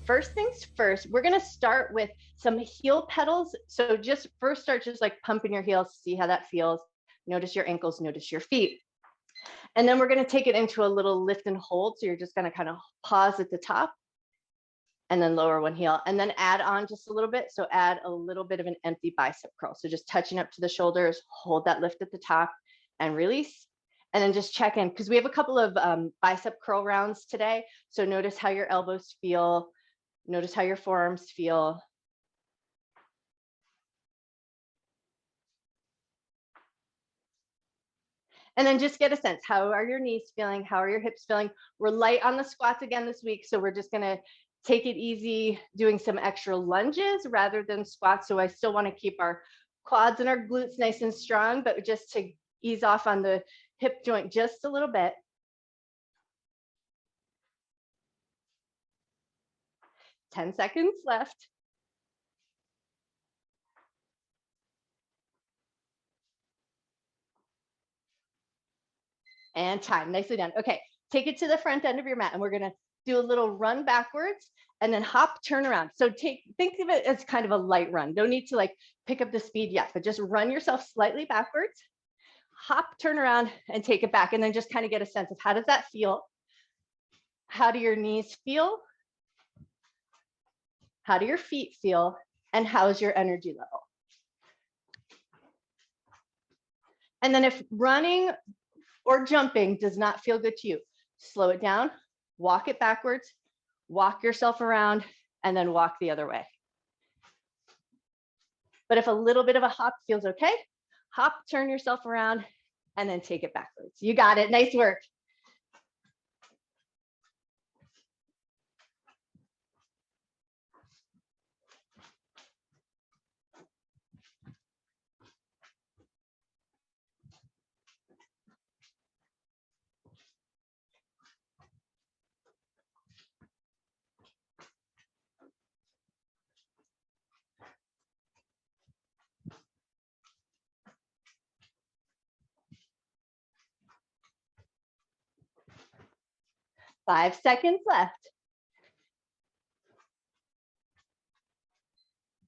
First things first, we're gonna start with some heel pedals. So just first start just like pumping your heels, see how that feels. Notice your ankles, notice your feet. And then we're gonna take it into a little lift and hold. So you're just gonna kind of pause at the top and then lower one heel and then add on just a little bit. So add a little bit of an empty bicep curl. So just touching up to the shoulders, hold that lift at the top and release. And then just check in because we have a couple of bicep curl rounds today. So notice how your elbows feel. Notice how your forearms feel. And then just get a sense, how are your knees feeling? How are your hips feeling? We're light on the squats again this week, so we're just gonna take it easy doing some extra lunges rather than squats. So I still wanna keep our quads and our glutes nice and strong, but just to ease off on the hip joint just a little bit. 10 seconds left. And time, nicely done. Okay, take it to the front end of your mat and we're gonna do a little run backwards and then hop, turn around. So think of it as kind of a light run. No need to like pick up the speed yet, but just run yourself slightly backwards, hop, turn around and take it back. And then just kind of get a sense of how does that feel? How do your knees feel? How do your feet feel? And how's your energy level? And then if running or jumping does not feel good to you, slow it down, walk it backwards, walk yourself around, and then walk the other way. But if a little bit of a hop feels okay, hop, turn yourself around, and then take it backwards. You got it. Nice work. Five seconds left.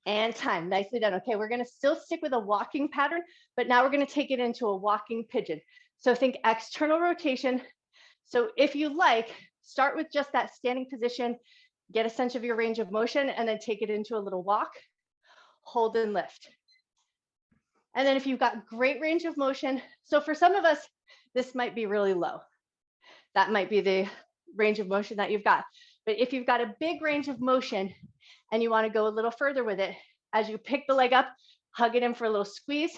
And time, nicely done. Okay, we're gonna still stick with a walking pattern, but now we're gonna take it into a walking pigeon. So think external rotation. So if you like, start with just that standing position, get a sense of your range of motion, and then take it into a little walk, hold and lift. And then if you've got great range of motion, so for some of us, this might be really low. That might be the range of motion that you've got. But if you've got a big range of motion and you want to go a little further with it, as you pick the leg up, hug it in for a little squeeze,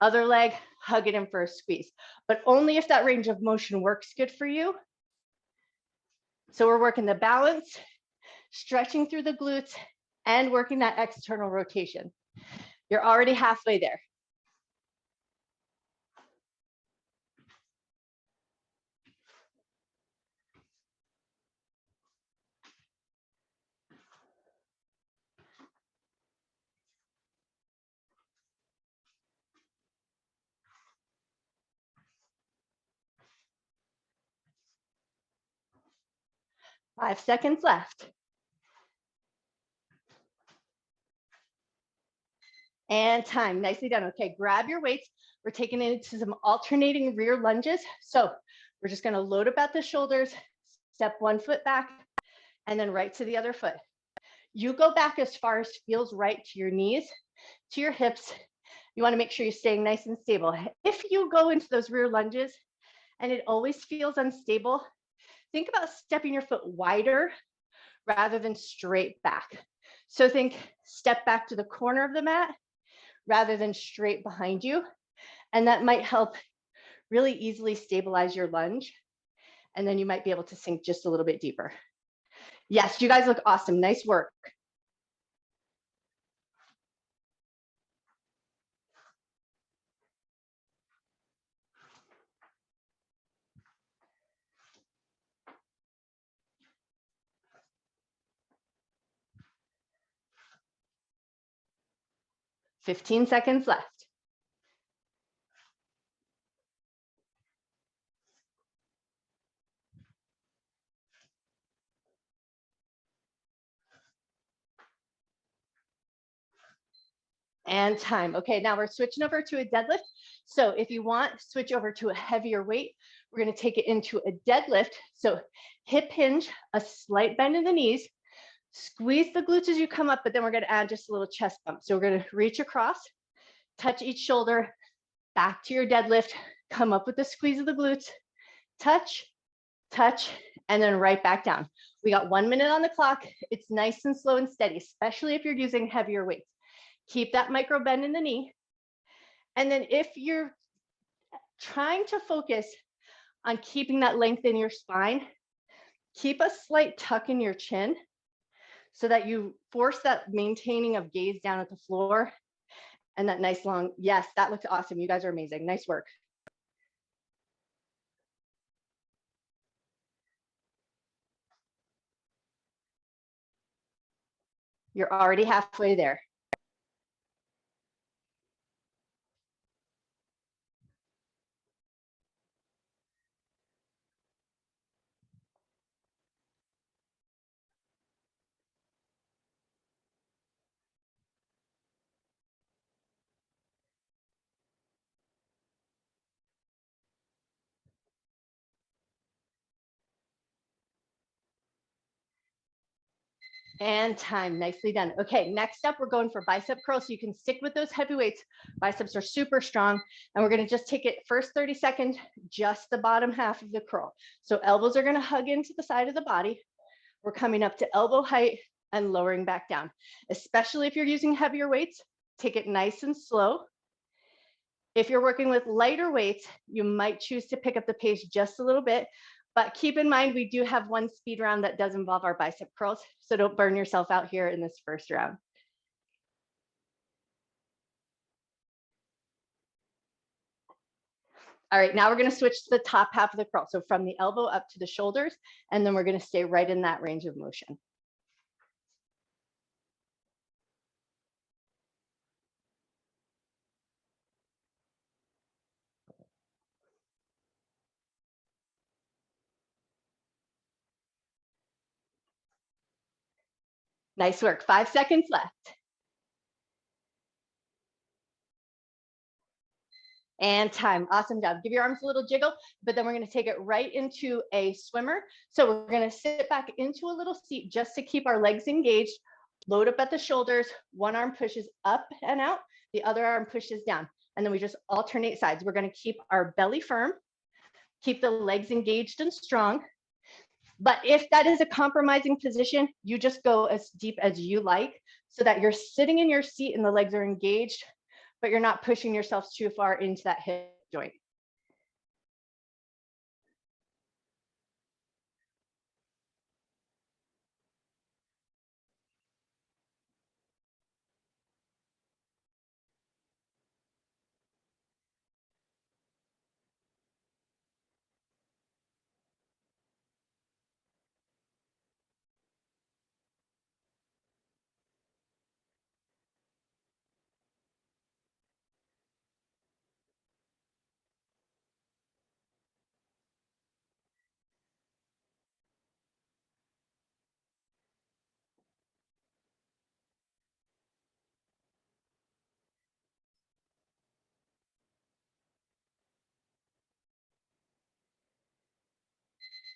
other leg, hug it in for a squeeze, but only if that range of motion works good for you. So we're working the balance, stretching through the glutes, and working that external rotation. You're already halfway there. Five seconds left. And time, nicely done. Okay, grab your weights. We're taking it into some alternating rear lunges. So we're just gonna load up at the shoulders, step one foot back, and then right to the other foot. You go back as far as feels right to your knees, to your hips. You wanna make sure you're staying nice and stable. If you go into those rear lunges and it always feels unstable, think about stepping your foot wider rather than straight back. So think step back to the corner of the mat rather than straight behind you. And that might help really easily stabilize your lunge. And then you might be able to sink just a little bit deeper. Yes, you guys look awesome. Nice work. Fifteen seconds left. And time. Okay, now we're switching over to a deadlift. So if you want, switch over to a heavier weight. We're going to take it into a deadlift. So hip hinge, a slight bend in the knees, squeeze the glutes as you come up, but then we're going to add just a little chest bump. So we're going to reach across, touch each shoulder, back to your deadlift, come up with the squeeze of the glutes, touch, touch, and then right back down. We got 1 minute on the clock. It's nice and slow and steady, especially if you're using heavier weights. Keep that micro bend in the knee. And then if you're trying to focus on keeping that length in your spine, keep a slight tuck in your chin so that you force that maintaining of gaze down at the floor and that nice long, yes, that looks awesome. You guys are amazing. Nice work. You're already halfway there. And time, nicely done. Okay, next up, we're going for bicep curls. So you can stick with those heavy weights. Biceps are super strong. And we're gonna just take it first 30 seconds, just the bottom half of the curl. So elbows are gonna hug into the side of the body. We're coming up to elbow height and lowering back down. Especially if you're using heavier weights, take it nice and slow. If you're working with lighter weights, you might choose to pick up the pace just a little bit, but keep in mind, we do have one speed round that does involve our bicep curls, so don't burn yourself out here in this first round. All right, now we're gonna switch to the top half of the curl. So from the elbow up to the shoulders, and then we're gonna stay right in that range of motion. Nice work, 5 seconds left. And time, awesome job. Give your arms a little jiggle, but then we're gonna take it right into a swimmer. So we're gonna sit back into a little seat just to keep our legs engaged, load up at the shoulders, one arm pushes up and out, the other arm pushes down. And then we just alternate sides. We're gonna keep our belly firm, keep the legs engaged and strong. But if that is a compromising position, you just go as deep as you like so that you're sitting in your seat and the legs are engaged, but you're not pushing yourself too far into that hip joint.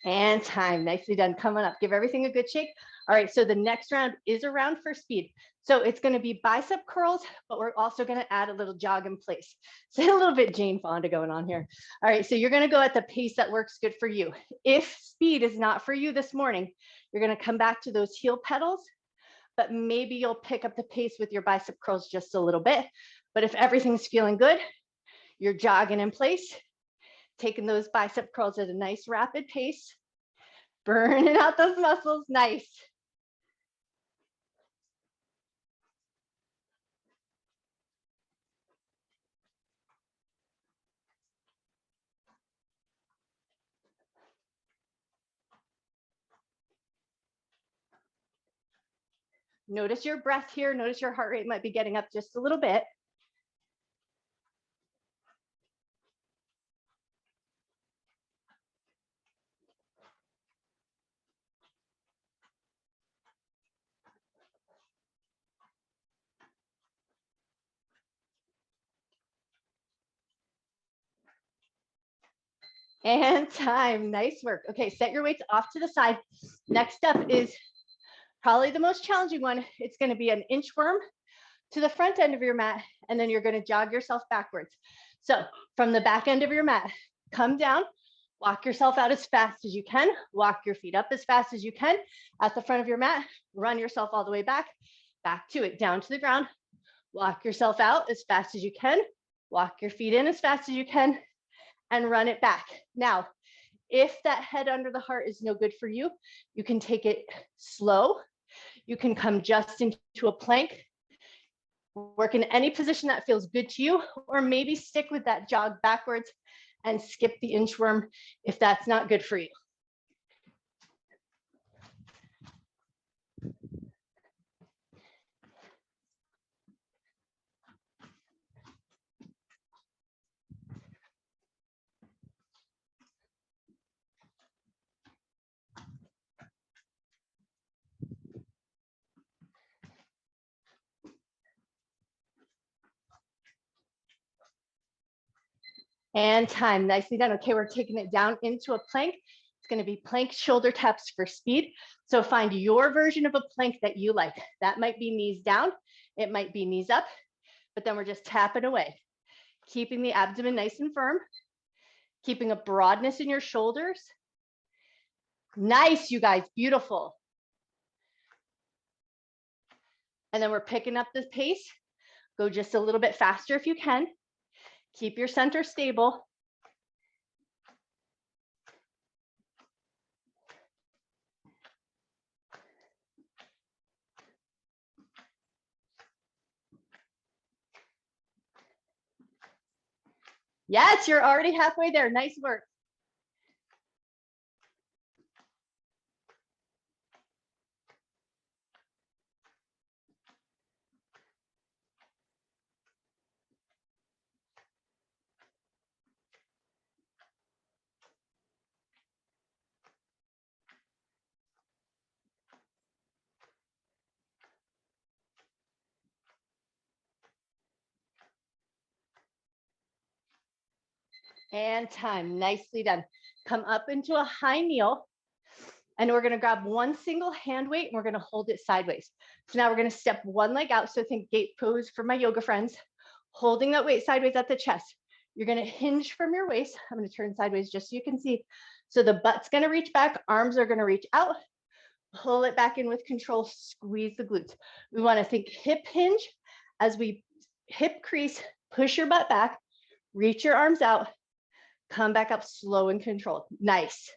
And time, nicely done. Coming up, give everything a good shake. All right, so the next round is a round for speed. So it's gonna be bicep curls, but we're also gonna add a little jog in place. So a little bit Jane Fonda going on here. All right, so you're gonna go at the pace that works good for you. If speed is not for you this morning, you're gonna come back to those heel pedals, but maybe you'll pick up the pace with your bicep curls just a little bit. But if everything's feeling good, you're jogging in place, taking those bicep curls at a nice rapid pace, burning out those muscles. Nice. Notice your breath here. Notice your heart rate might be getting up just a little bit. And time. Nice work. Okay, set your weights off to the side. Next up is probably the most challenging one. It's going to be an inchworm to the front end of your mat, and then you're going to jog yourself backwards. So from the back end of your mat, come down, walk yourself out as fast as you can, walk your feet up as fast as you can at the front of your mat, run yourself all the way back to it, down to the ground, walk yourself out as fast as you can, walk your feet in as fast as you can, and run it back. Now, if that head under the heart is no good for you, you can take it slow. You can come just into a plank, work in any position that feels good to you, or maybe stick with that jog backwards and skip the inchworm if that's not good for you. And time. Nicely done. Okay, we're taking it down into a plank. It's going to be plank shoulder taps for speed. So find your version of a plank that you like. That might be knees down. It might be knees up, but then we're just tapping away, keeping the abdomen nice and firm, keeping a broadness in your shoulders. Nice, you guys. Beautiful. And then we're picking up the pace. Go just a little bit faster if you can. Keep your center stable. Yes, you're already halfway there. Nice work. And time. Nicely done. Come up into a high kneel. And we're going to grab one single hand weight and we're going to hold it sideways. So now we're going to step one leg out. So think gate pose for my yoga friends, holding that weight sideways at the chest. You're going to hinge from your waist. I'm going to turn sideways just so you can see. So the butt's going to reach back, arms are going to reach out, pull it back in with control, squeeze the glutes. We want to think hip hinge as we hip crease, push your butt back, reach your arms out, come back up slow and controlled. Nice.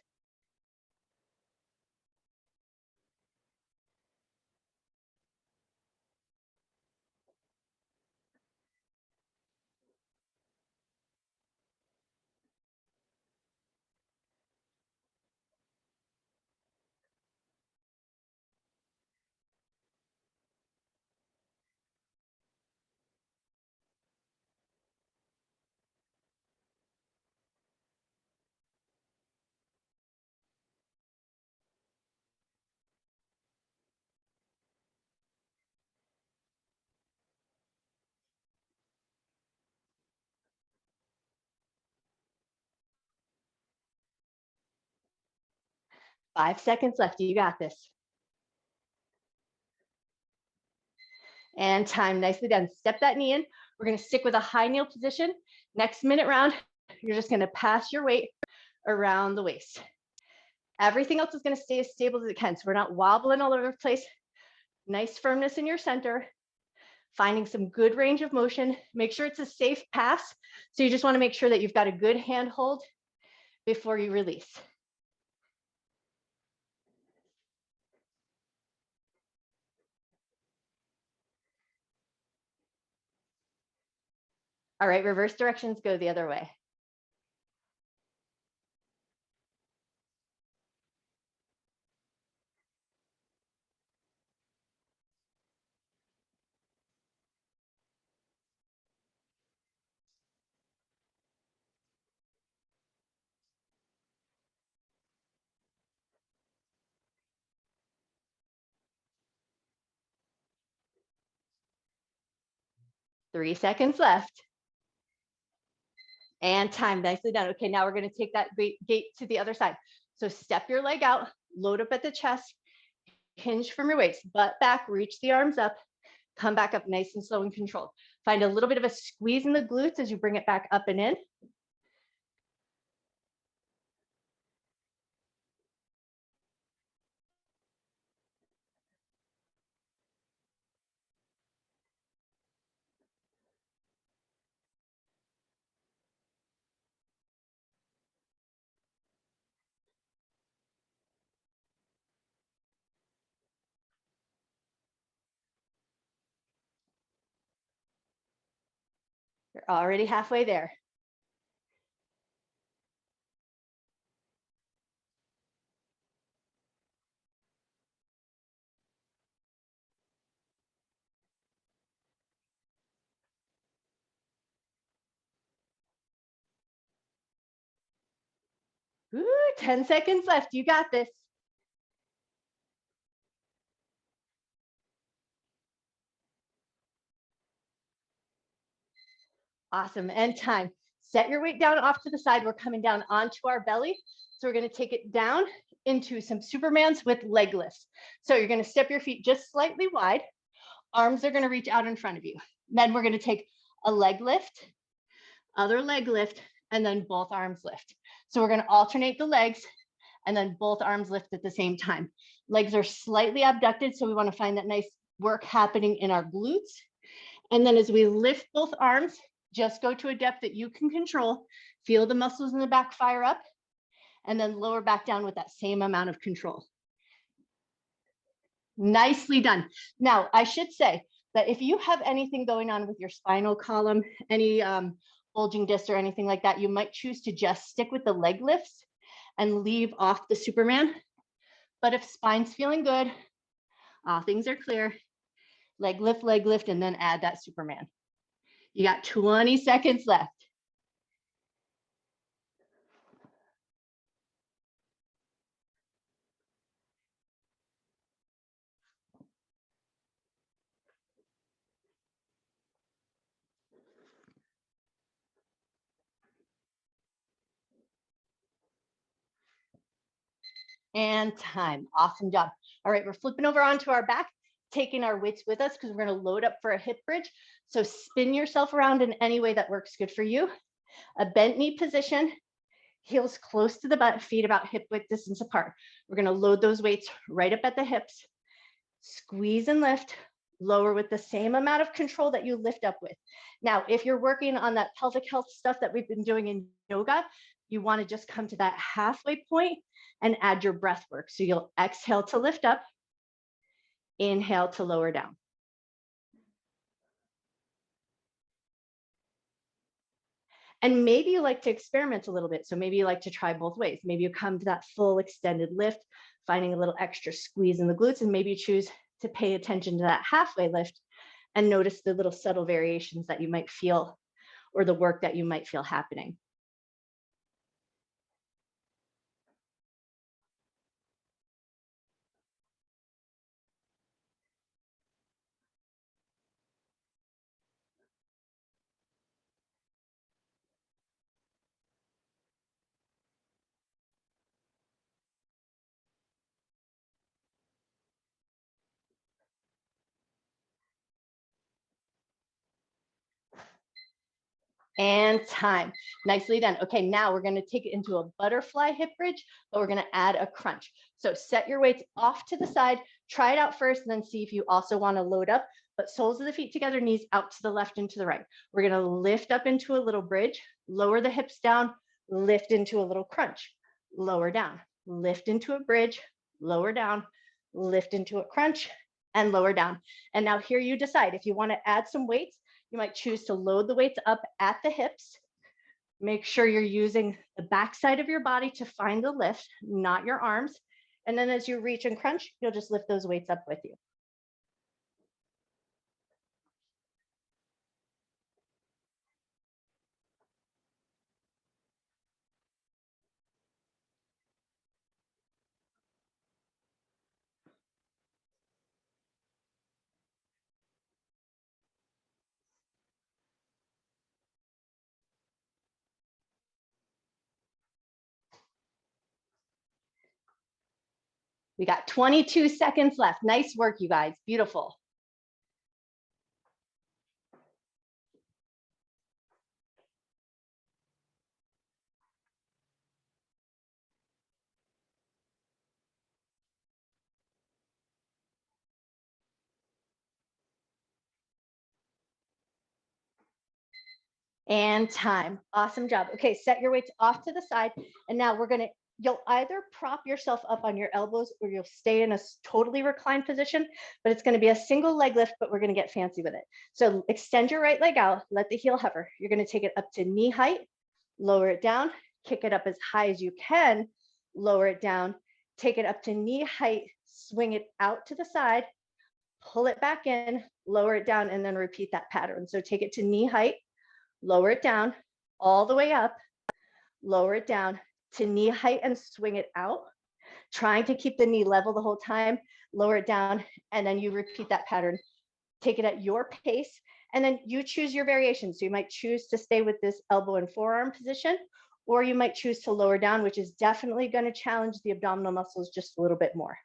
Five seconds left. You got this. And time. Nicely done. Step that knee in. We're going to stick with a high kneel position. Next minute round, you're just going to pass your weight around the waist. Everything else is going to stay as stable as it can. So we're not wobbling all over the place. Nice firmness in your center. Finding some good range of motion. Make sure it's a safe pass. So you just want to make sure that you've got a good handhold before you release. All right, reverse directions go the other way. Three seconds left. And time, nicely done. Okay, now we're gonna take that gait to the other side. So step your leg out, load up at the chest, hinge from your weights, butt back, reach the arms up, come back up nice and slow and controlled. Find a little bit of a squeeze in the glutes as you bring it back up and in. You're already halfway there. Ooh, 10 seconds left. You got this. Awesome. And time. Set your weight down off to the side. We're coming down onto our belly. So we're going to take it down into some Supermans with leg lifts. So you're going to step your feet just slightly wide. Arms are going to reach out in front of you. Then we're going to take a leg lift, other leg lift, and then both arms lift. So we're going to alternate the legs and then both arms lift at the same time. Legs are slightly abducted, so we want to find that nice work happening in our glutes. And then as we lift both arms, just go to a depth that you can control. Feel the muscles in the back fire up, and then lower back down with that same amount of control. Nicely done. Now, I should say that if you have anything going on with your spinal column, any bulging disc or anything like that, you might choose to just stick with the leg lifts and leave off the Superman. But if spine's feeling good, all things are clear, leg lift, and then add that Superman. You got 20 seconds left. And time. Awesome job. All right, we're flipping over onto our back, taking our weights with us because we're going to load up for a hip bridge. So spin yourself around in any way that works good for you. A bent knee position, heels close to the butt, feet about hip width distance apart. We're going to load those weights right up at the hips. Squeeze and lift, lower with the same amount of control that you lift up with. Now, if you're working on that pelvic health stuff that we've been doing in yoga, you want to just come to that halfway point and add your breath work. So you'll exhale to lift up, inhale to lower down. And maybe you like to experiment a little bit. So maybe you like to try both ways. Maybe you come to that full extended lift, finding a little extra squeeze in the glutes, and maybe you choose to pay attention to that halfway lift and notice the little subtle variations that you might feel or the work that you might feel happening. And time. Nicely done. Okay, now we're going to take it into a butterfly hip bridge, but we're going to add a crunch. So set your weights off to the side, try it out first, and then see if you also want to load up, but soles of the feet together, knees out to the left and to the right. We're going to lift up into a little bridge, lower the hips down, lift into a little crunch, lower down, lift into a bridge, lower down, lift into a crunch, and lower down. And now here you decide if you want to add some weights. You might choose to load the weights up at the hips. Make sure you're using the backside of your body to find the lift, not your arms. And then as you reach and crunch, you'll just lift those weights up with you. We got 22 seconds left. Nice work, you guys. Beautiful. And time. Awesome job. Okay, set your weights off to the side. And now you'll either prop yourself up on your elbows or you'll stay in a totally reclined position, but it's gonna be a single leg lift, but we're gonna get fancy with it. So extend your right leg out, let the heel hover. You're gonna take it up to knee height, lower it down, kick it up as high as you can, lower it down, take it up to knee height, swing it out to the side, pull it back in, lower it down, and then repeat that pattern. So take it to knee height, lower it down, all the way up, lower it down to knee height and swing it out, trying to keep the knee level the whole time, lower it down, and then you repeat that pattern. Take it at your pace, and then you choose your variation. So you might choose to stay with this elbow and forearm position, or you might choose to lower down, which is definitely going to challenge the abdominal muscles just a little bit more.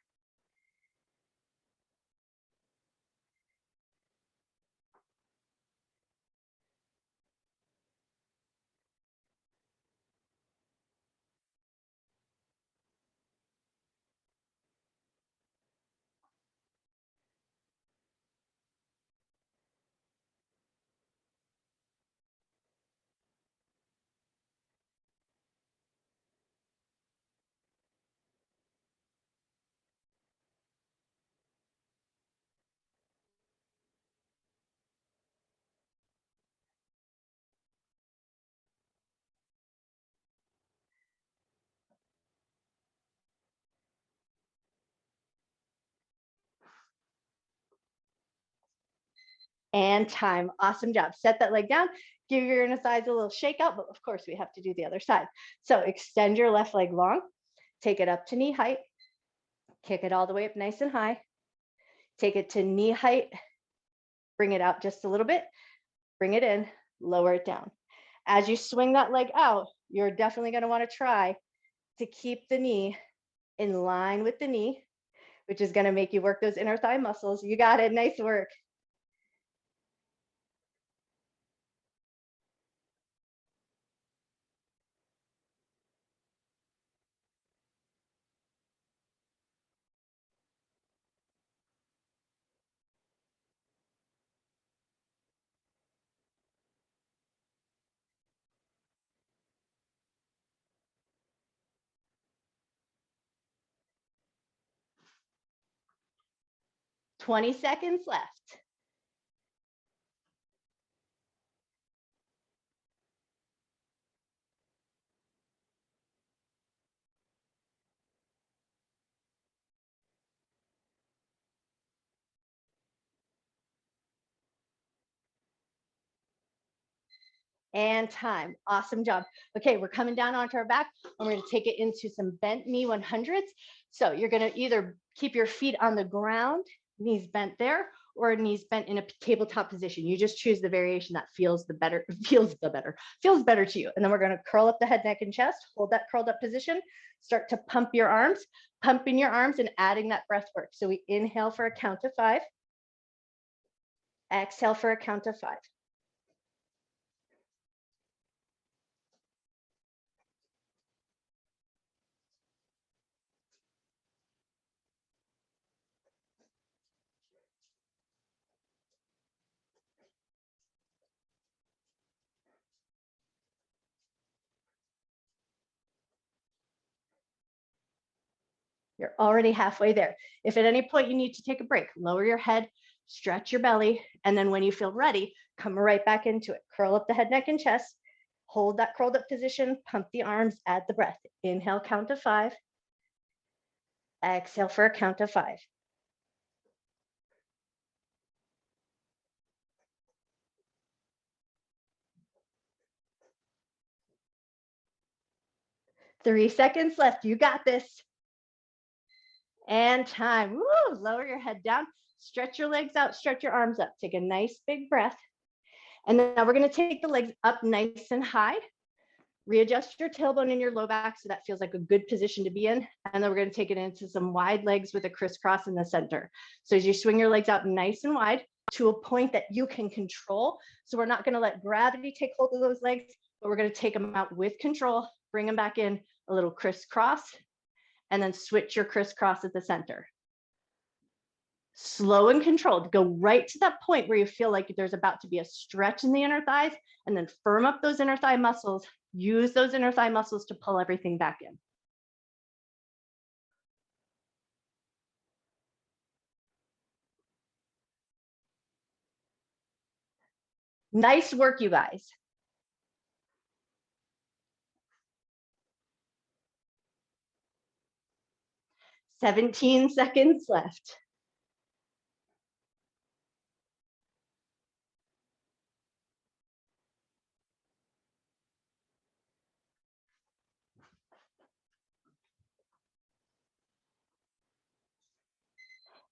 And time. Awesome job. Set that leg down. Give your inner thighs a little shake out, but of course we have to do the other side. So extend your left leg long, take it up to knee height, kick it all the way up nice and high, take it to knee height, bring it out just a little bit, bring it in, lower it down. As you swing that leg out, you're definitely going to want to try to keep the knee in line with the knee, which is going to make you work those inner thigh muscles. You got it. Nice work. Twenty seconds left. And time. Awesome job. Okay, we're coming down onto our back and we're going to take it into some bent knee 100s. So you're going to either keep your feet on the ground, knees bent there, or knees bent in a tabletop position. You just choose the variation that feels better to you. And then we're going to curl up the head, neck, and chest, hold that curled up position, start to pump your arms, pumping your arms and adding that breath work. So we inhale for a count of 5, exhale for a count of 5. You're already halfway there. If at any point you need to take a break, lower your head, stretch your belly, and then when you feel ready, come right back into it. Curl up the head, neck, and chest. Hold that curled up position, pump the arms, add the breath. Inhale, count of 5. Exhale for a count of 5. Three seconds left. You got this. And time. Woo! Lower your head down, stretch your legs out, stretch your arms up. Take a nice big breath. And then now we're going to take the legs up nice and high. Readjust your tailbone and your low back so that feels like a good position to be in. And then we're going to take it into some wide legs with a crisscross in the center. So as you swing your legs out nice and wide to a point that you can control. So we're not going to let gravity take hold of those legs, but we're going to take them out with control, bring them back in, a little crisscross, and then switch your crisscross at the center. Slow and controlled. Go right to that point where you feel like there's about to be a stretch in the inner thighs, and then firm up those inner thigh muscles. Use those inner thigh muscles to pull everything back in. Nice work, you guys. "17 seconds left.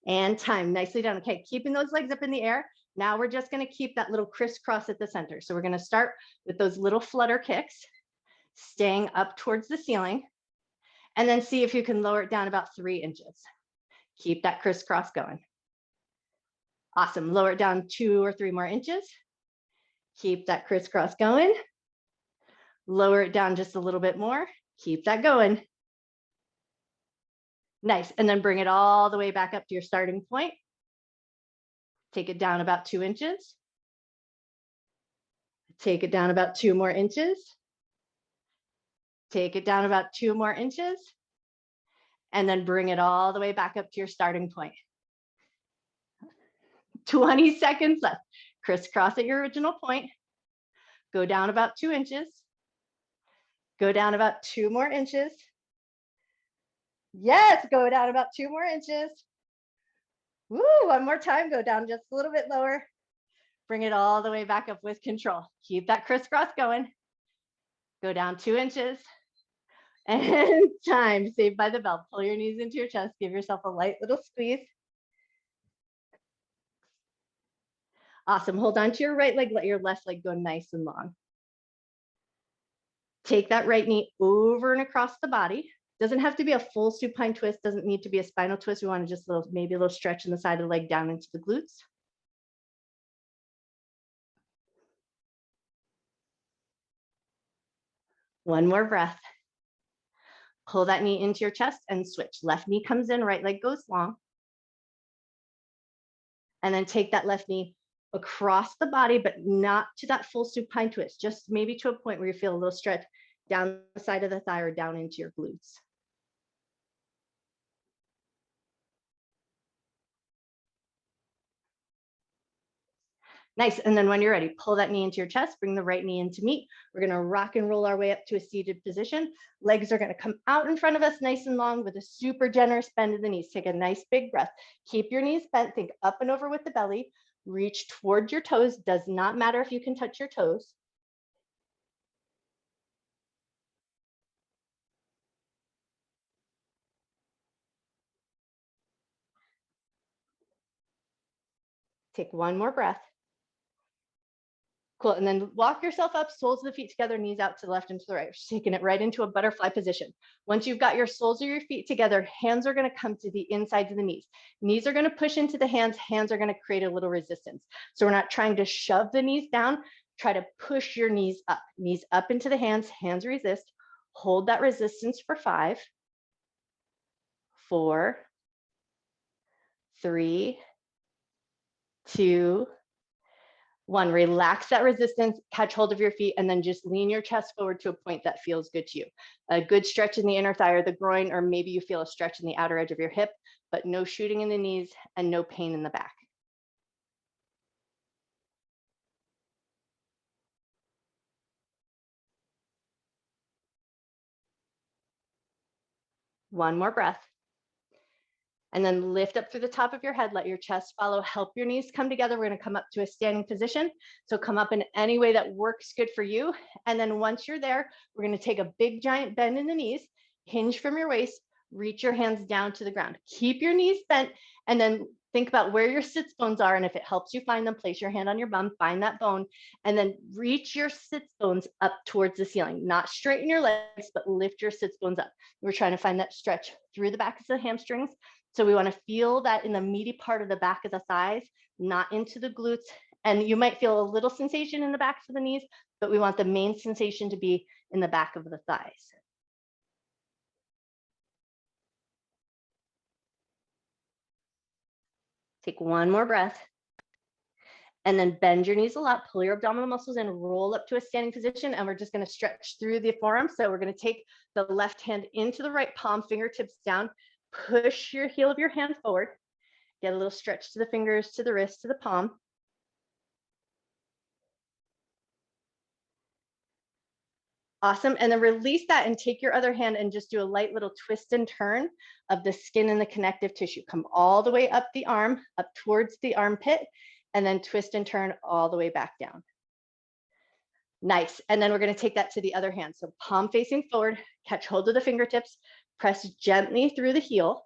And time. Nicely done. Okay, keeping those legs up in the air. Now we're just going to keep that little crisscross at the center. So we're going to start with those little flutter kicks, staying up towards the ceiling, and then see if you can lower it down about 3 inches. Keep that crisscross going. Awesome. Lower it down 2 or 3 more inches. Keep that crisscross going. Lower it down just a little bit more. Keep that going. Nice. And then bring it all the way back up to your starting point. Take it down about 2 inches. Take it down about 2 more inches. Take it down about 2 more inches. And then bring it all the way back up to your starting point. 20 seconds left. Crisscross at your original point. Go down about 2 inches. Go down about 2 more inches. Yes, go down about 2 more inches. Woo, one more time. Go down just a little bit lower. Bring it all the way back up with control. Keep that crisscross going. Go down 2 inches. And time. Saved by the bell. Pull your knees into your chest. Give yourself a light little squeeze. Awesome. Hold on to your right leg. Let your left leg go nice and long. Take that right knee over and across the body. Doesn't have to be a full supine twist. Doesn't need to be a spinal twist. We want to just maybe a little stretch in the side of the leg down into the glutes. One more breath. Pull that knee into your chest and switch. Left knee comes in, right leg goes long. And then take that left knee across the body, but not to that full supine twist, just maybe to a point where you feel a little stretch down the side of the thigh or down into your glutes. Nice. And then when you're ready, pull that knee into your chest, bring the right knee into meet. We're going to rock and roll our way up to a seated position. Legs are going to come out in front of us nice and long with a super generous bend of the knees. Take a nice big breath. Keep your knees bent. Think up and over with the belly. Reach towards your toes. Does not matter if you can touch your toes. Take one more breath. Cool. And then walk yourself up, soles of the feet together, knees out to the left and to the right. Just taking it right into a butterfly position. Once you've got your soles of your feet together, hands are going to come to the insides of the knees. Knees are going to push into the hands. Hands are going to create a little resistance. So we're not trying to shove the knees down. Try to push your knees up into the hands. Hands resist. Hold that resistance for 5, 4, 3, 2, 1. Relax that resistance, catch hold of your feet, and then just lean your chest forward to a point that feels good to you. A good stretch in the inner thigh or the groin, or maybe you feel a stretch in the outer edge of your hip, but no shooting in the knees and no pain in the back. One more breath. And then lift up through the top of your head, let your chest follow, help your knees come together. We're going to come up to a standing position. So come up in any way that works good for you. And then once you're there, we're going to take a big giant bend in the knees, hinge from your waist, reach your hands down to the ground. Keep your knees bent, and then think about where your sits bones are. And if it helps you find them, place your hand on your bum, find that bone, and then reach your sits bones up towards the ceiling. Not straighten your legs, but lift your sits bones up. We're trying to find that stretch through the back of the hamstrings. So we want to feel that in the meaty part of the back of the thighs, not into the glutes. And you might feel a little sensation in the backs of the knees, but we want the main sensation to be in the back of the thighs. Take one more breath. And then bend your knees a lot, pull your abdominal muscles in, roll up to a standing position, and we're just going to stretch through the forearm. So we're going to take the left hand into the right palm, fingertips down, push your heel of your hand forward, get a little stretch to the fingers, to the wrist, to the palm. Awesome. And then release that and take your other hand and just do a light little twist and turn of the skin and the connective tissue. Come all the way up the arm, up towards the armpit, and then twist and turn all the way back down. Nice. And then we're going to take that to the other hand. So palm facing forward, catch hold of the fingertips, press gently through the heel.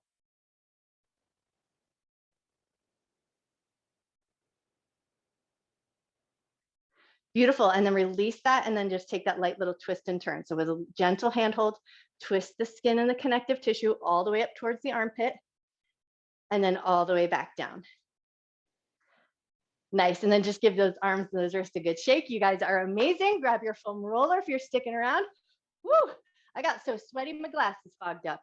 Beautiful. And then release that and then just take that light little twist and turn. So with a gentle handhold, twist the skin and the connective tissue all the way up towards the armpit and then all the way back down. Nice. And then just give those arms and those wrists a good shake. You guys are amazing. Grab your foam roller if you're sticking around. Woo! I got so sweaty, my glasses fogged up.